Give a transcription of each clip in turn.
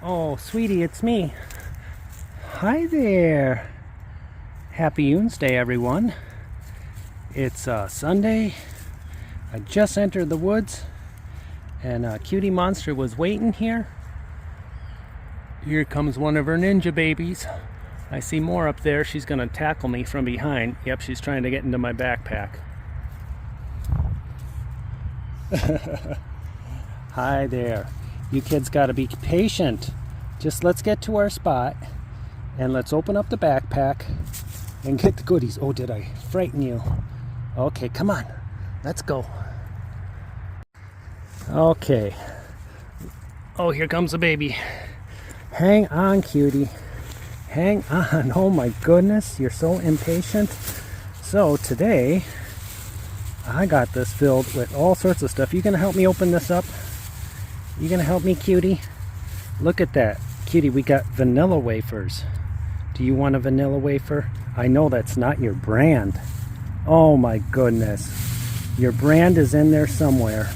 Oh, sweetie, it's me. Hi there. Happy OONSDAY, everyone. It's Sunday. I just entered the woods, and Cutie Monster was waiting here. Here comes one of her ninja babies. I see more up there. She's gonna tackle me from behind. Yep, she's trying to get into my backpack. Hi there. You kids gotta be patient. Just let's get to our spot and let's open up the backpack and get the goodies. Oh, did I frighten you? Okay, come on. Let's go. Okay. Oh, here comes the baby. Hang on, Cutie. Hang on. Oh my goodness, you're so impatient. So today, I got this filled with all sorts of stuff. You gonna help me open this up? You gonna help me, Cutie? Look at that. Cutie, we got vanilla wafers. Do you want a vanilla wafer? I know that's not your brand. Oh my goodness. Your brand is in there somewhere.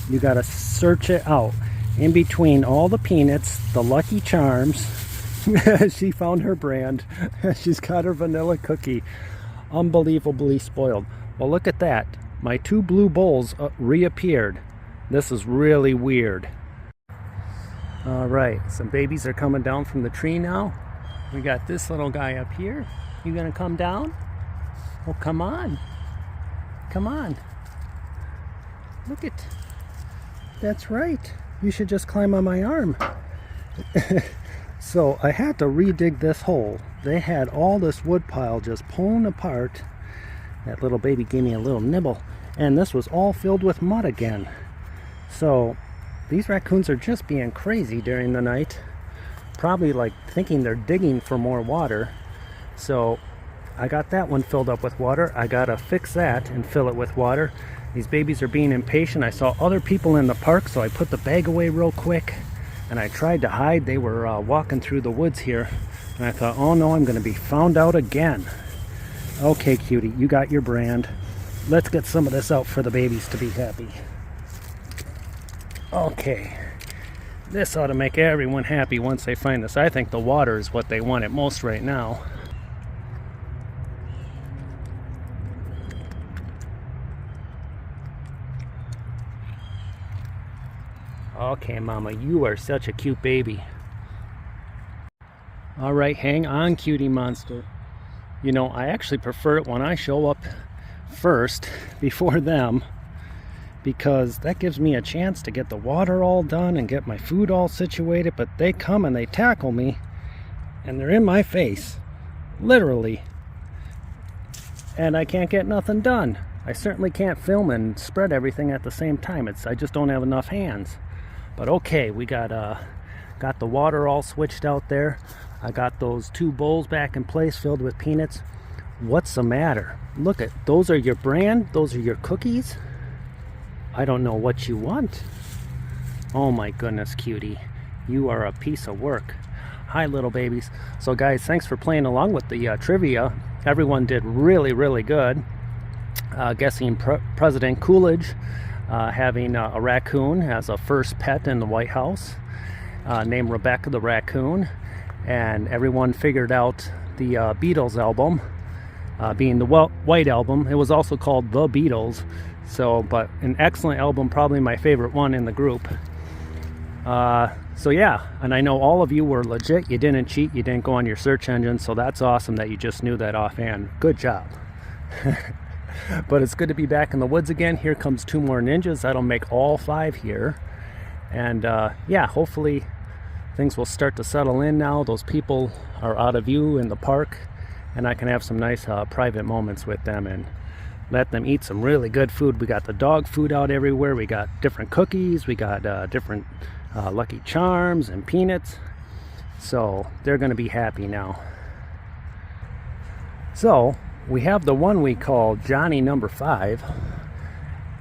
You gotta search it out. In between all the peanuts, the Lucky Charms, she found her brand. She's got her vanilla cookie. Unbelievably spoiled. Well, look at that. My two blue bowls reappeared. This is really weird. All right, some babies are coming down from the tree now. We got this little guy up here. You gonna come down? Oh, come on. Come on. Look it. That's right. You should just climb on my arm. So I had to redig this hole. They had all this wood pile just pulling apart. That little baby gave me a little nibble. And this was all filled with mud again. So these raccoons are just being crazy during the night. Probably like thinking they're digging for more water. So I got that one filled up with water. I gotta fix that and fill it with water. These babies are being impatient. I saw other people in the park, so I put the bag away real quick and I tried to hide. They were walking through the woods here, and I thought, oh no, I'm gonna be found out again. Okay, Cutie, you got your brand. Let's get some of this out for the babies to be happy. Okay, this ought to make everyone happy once they find this. I think the water is what they want at most right now. Okay, Mama, you are such a cute baby. All right, hang on, Cutie Monster. You know, I actually prefer it when I show up first before them, because that gives me a chance to get the water all done and get my food all situated. But they come and they tackle me and they're in my face, literally, and I can't get nothing done. I certainly can't film and spread everything at the same time. I just don't have enough hands. But okay, we got the water all switched out there. I got those two bowls back in place filled with peanuts. What's the matter? Look at those. Are your brand? Those are your cookies? I don't know what you want. Oh my goodness, Cutie. You are a piece of work. Hi, little babies. So guys, thanks for playing along with the trivia. Everyone did really, really good. Guessing President Coolidge having a raccoon as a first pet in the White House, named Rebecca the Raccoon. And everyone figured out the Beatles album, being the White Album. It was also called The Beatles. So, but an excellent album, probably my favorite one in the group. So yeah, and I know all of you were legit. You didn't cheat, you didn't go on your search engine, so that's awesome that you just knew that offhand. Good job. But it's good to be back in the woods again. Here comes two more ninjas. That'll make all 5 here. And yeah, hopefully things will start to settle in now. Those people are out of view in the park, and I can have some nice private moments with them and let them eat some really good food. We got the dog food out everywhere. We got different cookies. We got different Lucky Charms and peanuts. So they're going to be happy now. So we have the one we call Johnny number 5.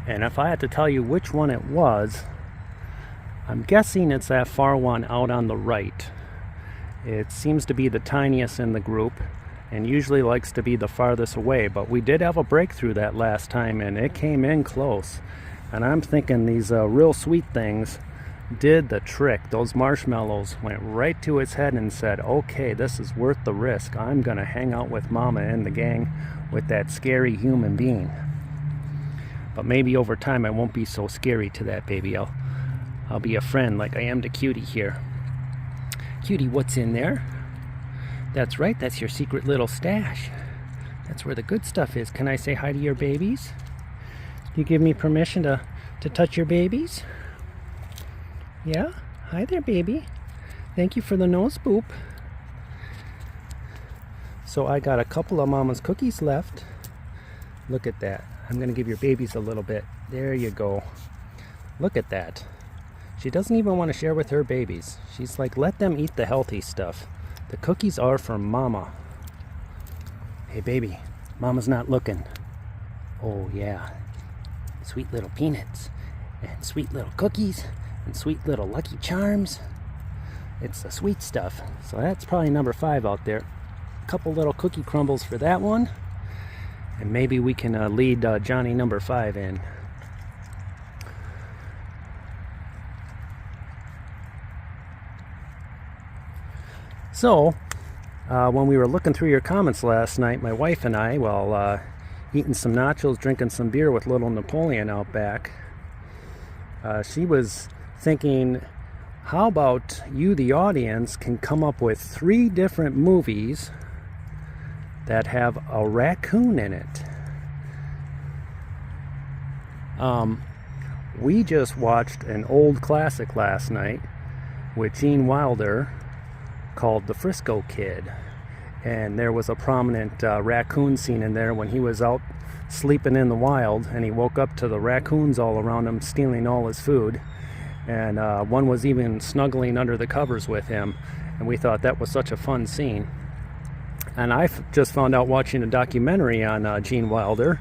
And if I had to tell you which one it was, I'm guessing it's that far one out on the right. It seems to be the tiniest in the group and usually likes to be the farthest away, but we did have a breakthrough that last time and it came in close. And I'm thinking these real sweet things did the trick. Those marshmallows went right to his head and said, okay, this is worth the risk. I'm gonna hang out with Mama and the gang with that scary human being. But maybe over time I won't be so scary to that baby. I'll be a friend like I am to Cutie here. Cutie, what's in there? That's right, that's your secret little stash. That's where the good stuff is. Can I say hi to your babies? You give me permission to touch your babies? Yeah? Hi there, baby. Thank you for the nose boop. So I got a couple of Mama's cookies left. Look at that. I'm going to give your babies a little bit. There you go. Look at that. She doesn't even want to share with her babies. She's like, let them eat the healthy stuff. The cookies are for Mama. Hey, baby. Mama's not looking. Oh, yeah. Sweet little peanuts. And sweet little cookies. And sweet little Lucky Charms. It's the sweet stuff. So that's probably number 5 out there. A couple little cookie crumbles for that one. And maybe we can lead Johnny number 5 in. So, when we were looking through your comments last night, my wife and I, while eating some nachos, drinking some beer with little Napoleon out back, she was thinking, how about you, the audience, can come up with 3 different movies that have a raccoon in it. We just watched an old classic last night with Gene Wilder called The Frisco Kid. And there was a prominent raccoon scene in there when he was out sleeping in the wild and he woke up to the raccoons all around him stealing all his food. And one was even snuggling under the covers with him. And we thought that was such a fun scene. And I just found out watching a documentary on Gene Wilder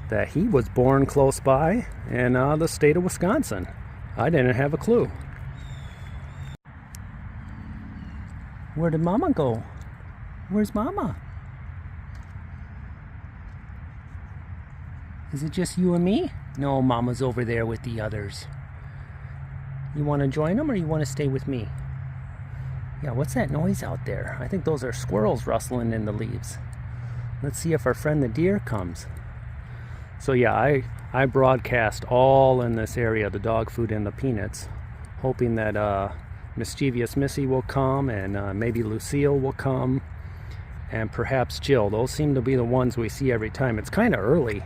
that he was born close by in the state of Wisconsin. I didn't have a clue. Where did Mama go? Where's Mama? Is it just you and me? No, Mama's over there with the others. You want to join them or you want to stay with me? Yeah, what's that noise out there? I think those are squirrels rustling in the leaves. Let's see if our friend the deer comes. So yeah, I broadcast all in this area, the dog food and the peanuts, hoping that mischievous Missy will come and maybe Lucille will come and perhaps Jill. Those seem to be the ones we see every time. It's kind of early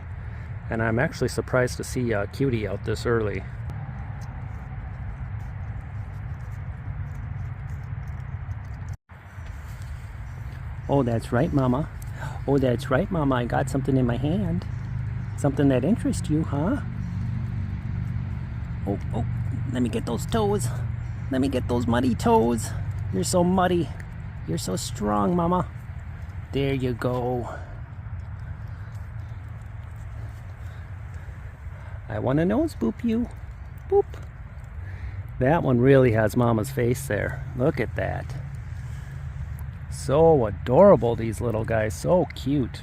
and I'm actually surprised to see Cutie out this early. Oh, that's right, Mama. Oh, that's right, Mama. I got something in my hand. Something that interests you, huh? Oh, let me get those toes. Let me get those muddy toes. You're so muddy. You're so strong, Mama. There you go. I want to nose boop you. Boop. That one really has Mama's face there. Look at that. So adorable, these little guys. So cute.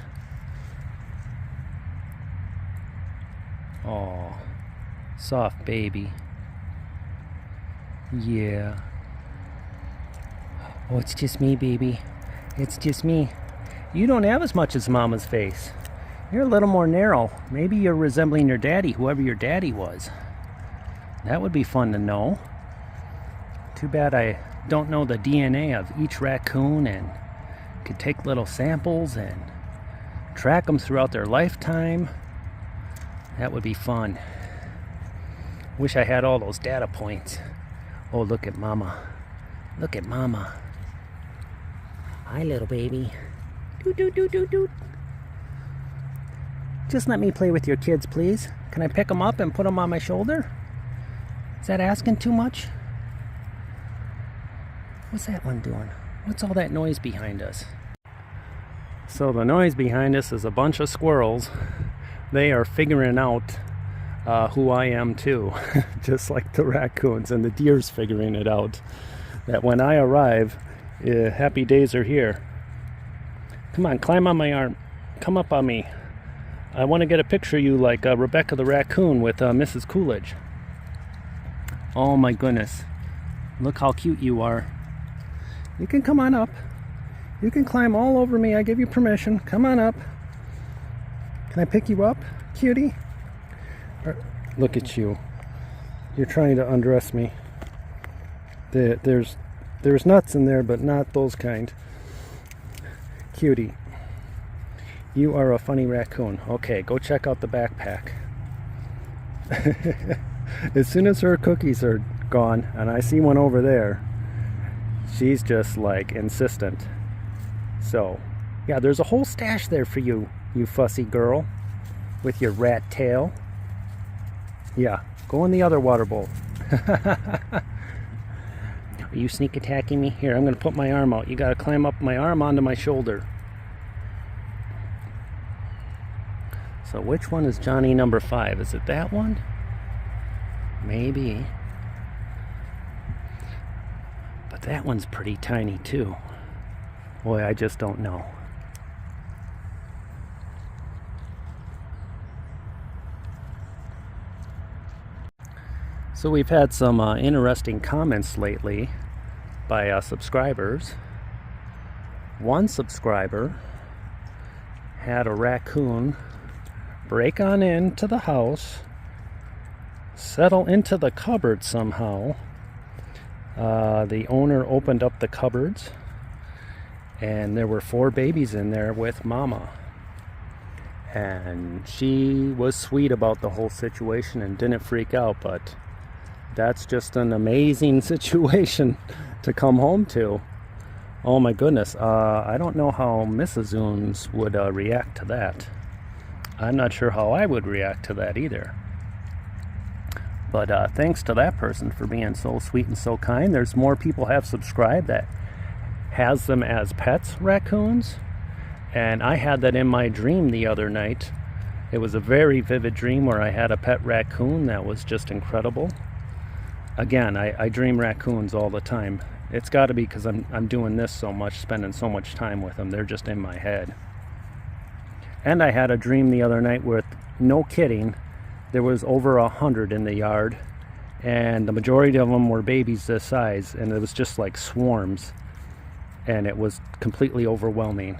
Oh, soft baby. Yeah. Oh, it's just me, baby. It's just me. You don't have as much as Mama's face. You're a little more narrow. Maybe you're resembling your daddy, whoever your daddy was. That would be fun to know. Too bad I don't know the DNA of each raccoon and could take little samples and track them throughout their lifetime. That would be fun. Wish I had all those data points. Oh, look at Mama. Look at Mama. Hi, little baby. Doot, doot, doot, doot, doot. Just let me play with your kids, please. Can I pick them up and put them on my shoulder? Is that asking too much? What's that one doing? What's all that noise behind us? So the noise behind us is a bunch of squirrels. They are figuring out who I am too, just like the raccoons, and the deer's figuring it out. That when I arrive, happy days are here. Come on, climb on my arm. Come up on me. I want to get a picture of you like Rebecca the raccoon with Mrs. Coolidge. Oh my goodness. Look how cute you are. You can come on up. You can climb all over me. I give you permission. Come on up. Can I pick you up, cutie? Look at you. You're trying to undress me. There's nuts in there, but not those kind. Cutie. You are a funny raccoon. Okay, go check out the backpack. As soon as her cookies are gone, and I see one over there, she's just like insistent. So, yeah, there's a whole stash there for you, you fussy girl, with your rat tail. Yeah, go in the other water bowl. Are you sneak attacking me? Here, I'm going to put my arm out. You got to climb up my arm onto my shoulder. So which one is Johnny number 5? Is it that one? Maybe. But that one's pretty tiny too. Boy, I just don't know. So we've had some interesting comments lately by subscribers. One subscriber had a raccoon break on into the house, settle into the cupboard somehow. The owner opened up the cupboards, and there were 4 babies in there with mama. And she was sweet about the whole situation and didn't freak out, but that's just an amazing situation to come home to. Oh my goodness. I don't know how Mrs. OONS would react to that. I'm not sure how I would react to that either. But thanks to that person for being so sweet and so kind. There's more people have subscribed that has them as pets, raccoons. And I had that in my dream the other night. It was a very vivid dream where I had a pet raccoon that was just incredible. Again, I dream raccoons all the time. It's got to be because I'm doing this so much, spending so much time with them. They're just in my head. And I had a dream the other night with, no kidding, there was over 100 in the yard, and the majority of them were babies this size, and it was just like swarms, and it was completely overwhelming.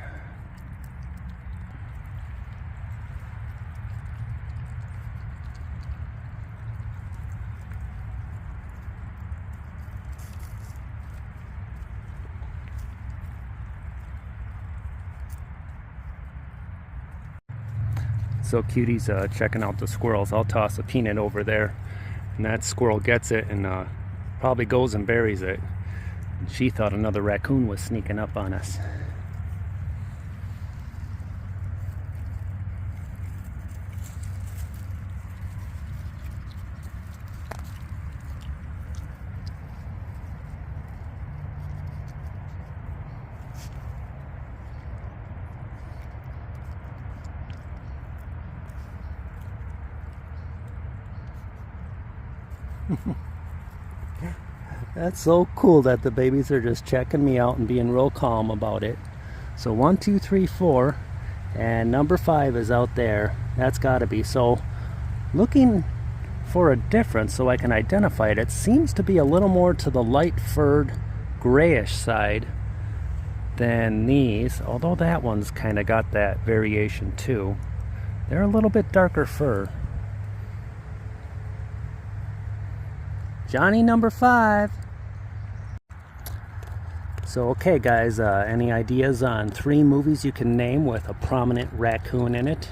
So Cutie's checking out the squirrels. I'll toss a peanut over there, and that squirrel gets it and probably goes and buries it. She thought another raccoon was sneaking up on us. That's so cool that the babies are just checking me out and being real calm about it. So 1, 2, 3, 4, and number 5 is out there. That's got to be. So looking for a difference so I can identify it, it seems to be a little more to the light furred grayish side than these, although that one's kind of got that variation too. They're a little bit darker fur. Johnny number 5. So okay guys, any ideas on 3 movies you can name with a prominent raccoon in it?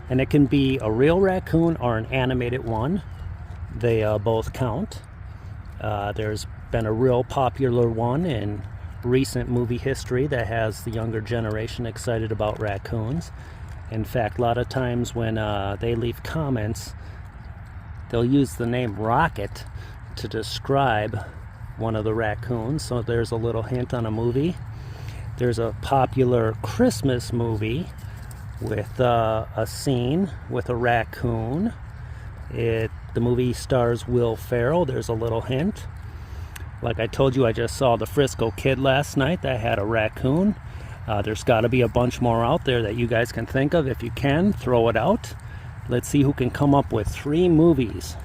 And it can be a real raccoon or an animated one. They both count. There's been a real popular one in recent movie history that has the younger generation excited about raccoons. In fact, a lot of times when they leave comments, they'll use the name Rocket to describe one of the raccoons. So there's a little hint on a movie. There's a popular Christmas movie with a scene with a raccoon. The movie stars Will Ferrell. There's a little hint. Like I told you, I just saw The Frisco Kid last night that had a raccoon. There's got to be a bunch more out there that you guys can think of. If you can, throw it out. Let's see who can come up with 3 movies.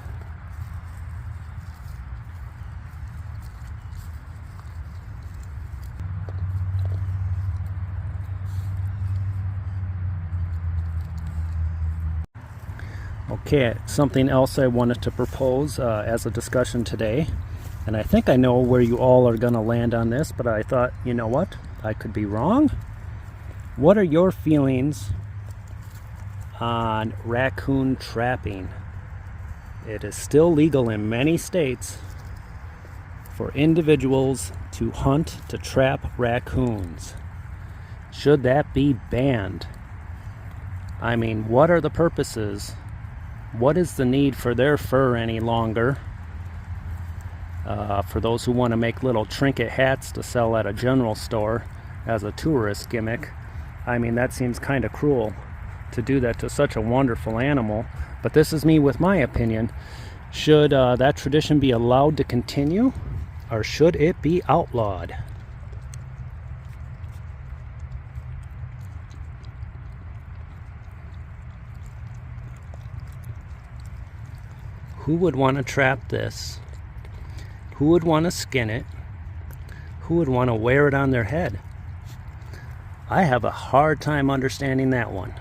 Okay, something else I wanted to propose as a discussion today, and I think I know where you all are going to land on this, but I thought, you know what, I could be wrong. What are your feelings on raccoon trapping? It is still legal in many states for individuals to hunt, to trap raccoons. Should that be banned? I mean, what are the purposes? What is the need for their fur any longer? For those who want to make little trinket hats to sell at a general store as a tourist gimmick, I mean, that seems kind of cruel to do that to such a wonderful animal. But this is me with my opinion. Should that tradition be allowed to continue, or should it be outlawed? Who would want to trap this? Who would want to skin it? Who would want to wear it on their head? I have a hard time understanding that one.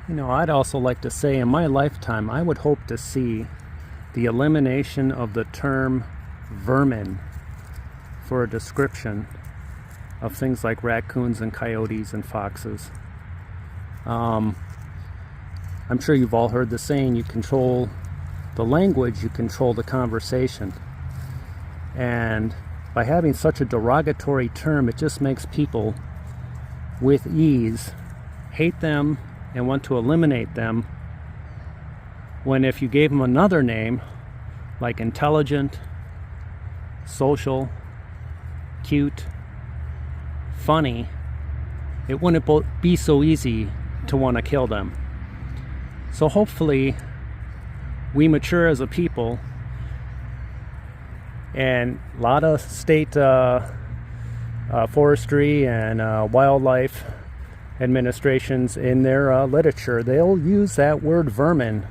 You know, I'd also like to say in my lifetime, I would hope to see the elimination of the term vermin for a description of things like raccoons and coyotes and foxes. I'm sure you've all heard the saying, you control the language, you control the conversation. And by having such a derogatory term, it just makes people with ease hate them and want to eliminate them, when if you gave them another name like intelligent, social, cute, funny, it wouldn't be so easy to want to kill them. So hopefully we mature as a people, and a lot of state forestry and wildlife administrations in their literature, they'll use that word vermin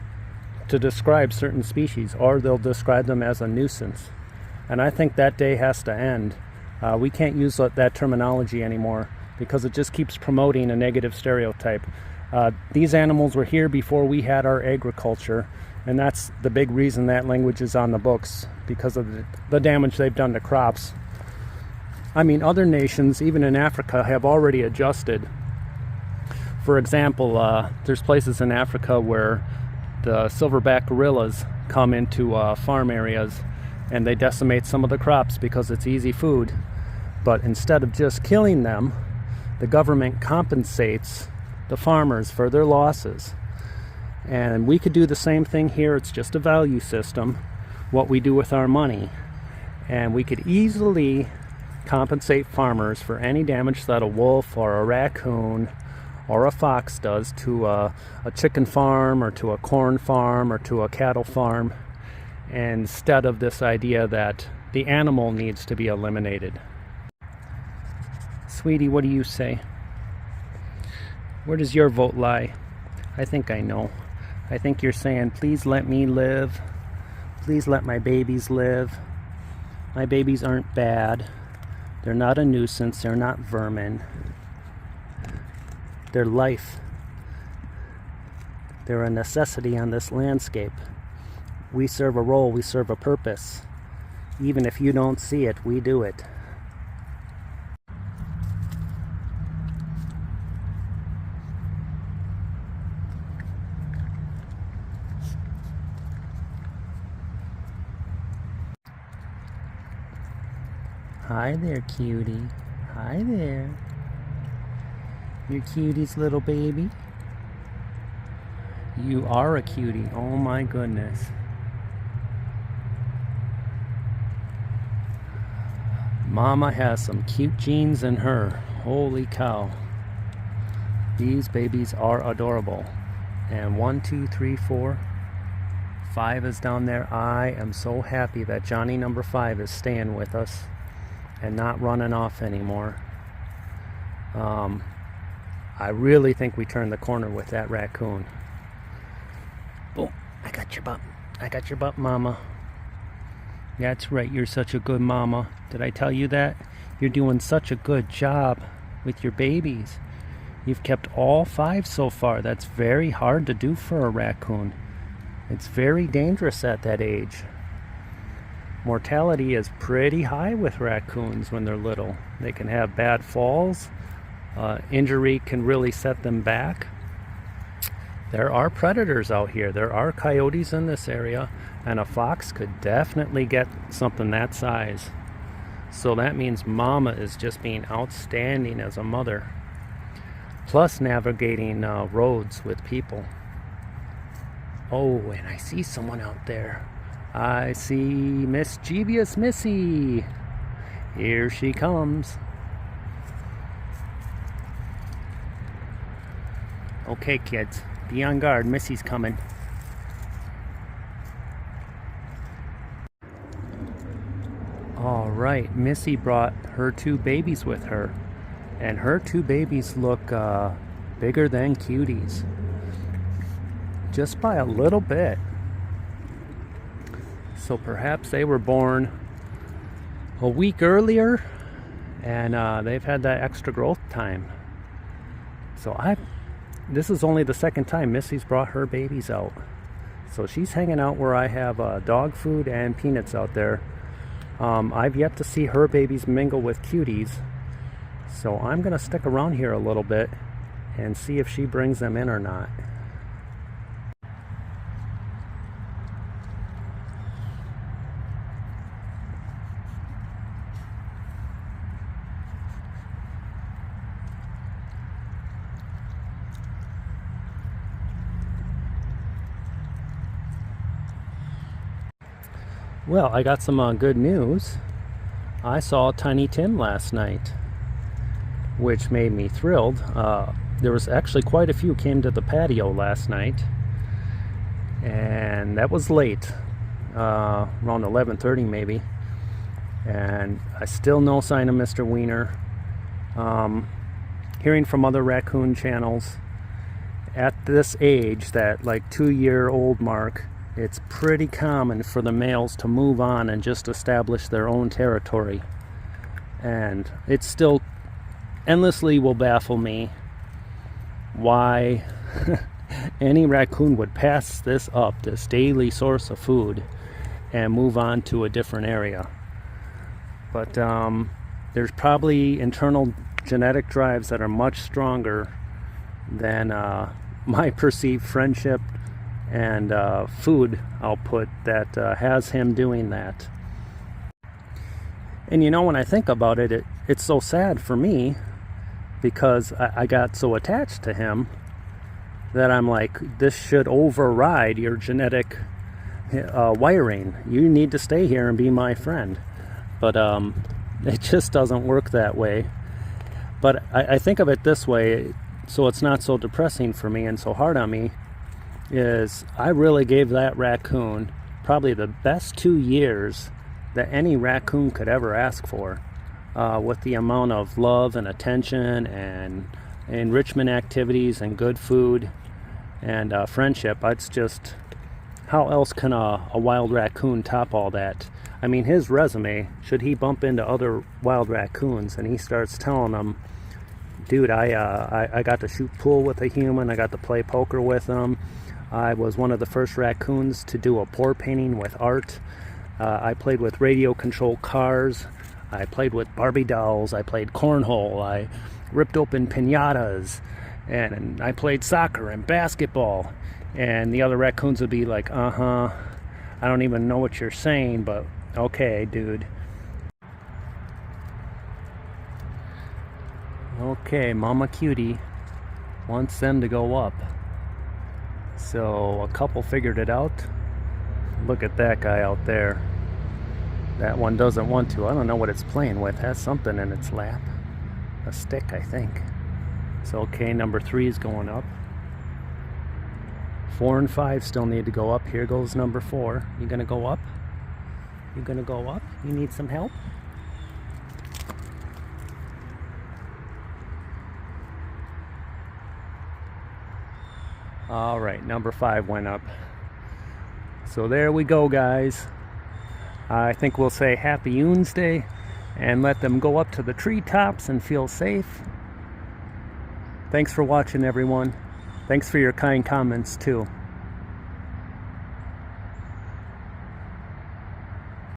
to describe certain species, or they'll describe them as a nuisance. And I think that day has to end. We can't use that terminology anymore because it just keeps promoting a negative stereotype. These animals were here before we had our agriculture, and that's the big reason that language is on the books, because of the damage they've done to crops. I mean, other nations, even in Africa, have already adjusted. For example, there's places in Africa where the silverback gorillas come into farm areas and they decimate some of the crops because it's easy food. But instead of just killing them, the government compensates the farmers for their losses. And we could do the same thing here. It's just a value system, what we do with our money. And we could easily compensate farmers for any damage that a wolf or a raccoon or a fox does to a chicken farm or to a corn farm or to a cattle farm, instead of this idea that the animal needs to be eliminated. Sweetie, what do you say? Where does your vote lie? I think I know. I think you're saying, please let me live. Please let my babies live. My babies aren't bad. They're not a nuisance. They're not vermin. They're life. They're a necessity on this landscape. We serve a role, we serve a purpose. Even if you don't see it, we do it. Hi there, Cutie. Hi there. You're Cutie's little baby. You are a cutie. Oh my goodness. Mama has some cute genes in her. Holy cow. These babies are adorable. And 1, 2, 3, 4, 5 is down there. I am so happy that Johnny number 5 is staying with us and not running off anymore. I really think we turned the corner with that raccoon. Boom, I got your butt. I got your butt, mama. That's right, you're such a good mama. Did I tell you that? You're doing such a good job with your babies. You've kept all 5 so far. That's very hard to do for a raccoon. It's very dangerous at that age. Mortality is pretty high with raccoons when they're little. They can have bad falls. Injury can really set them back. There are predators out here. There are coyotes in this area, and a fox could definitely get something that size. So that means mama is just being outstanding as a mother. Plus navigating roads with people. Oh, and I see someone out there. I see mischievous Missy. Here she comes. Okay, kids, be on guard. Missy's coming. All right, Missy brought her 2 babies with her, and her 2 babies look bigger than Cutie's, just by a little bit. So perhaps they were born a week earlier, and they've had that extra growth time. So this is only the 2nd time Missy's brought her babies out. So she's hanging out where I have dog food and peanuts out there. I've yet to see her babies mingle with Cutie's. So I'm going to stick around here a little bit and see if she brings them in or not. Well, I got some good news. I saw Tiny Tim last night, which made me thrilled. There was actually quite a few came to the patio last night, and that was late, around 11:30 maybe, and I still no sign of Mr. Wiener. Hearing from other raccoon channels, at this age, that like 2-year-old mark, it's pretty common for the males to move on and just establish their own territory. And it still endlessly will baffle me why any raccoon would pass this up, this daily source of food, and move on to a different area. But there's probably internal genetic drives that are much stronger than my perceived friendship and food output that has him doing that. And you know, when I think about it, it's so sad for me, because I got so attached to him that I'm like, this should override your genetic wiring. You need to stay here and be my friend. But it just doesn't work that way. But I think of it this way, so it's not so depressing for me and so hard on me, is I really gave that raccoon probably the best 2 years that any raccoon could ever ask for, with the amount of love and attention and enrichment activities and good food and friendship. It's just, how else can a wild raccoon top all that? I mean, his resume, should he bump into other wild raccoons and he starts telling them, dude, I got to shoot pool with a human, I got to play poker with them, I was one of the first raccoons to do a pour painting with art, I played with radio-controlled cars, I played with Barbie dolls, I played cornhole, I ripped open piñatas, and I played soccer and basketball. And the other raccoons would be like, I don't even know what you're saying, but okay, dude. Okay, Mama Cutie wants them to go up. So a couple figured it out. Look at that guy out there. That one doesn't want to. I don't know what it's playing with. It has something in its lap. A stick, I think. So okay, number 3 is going up. 4 and 5 still need to go up. Here goes number 4. You gonna go up? You gonna go up? You need some help? All right, number 5 went up. So there we go, guys. I think we'll say happy OONSDAY and let them go up to the treetops and feel safe. Thanks for watching, everyone. Thanks for your kind comments too.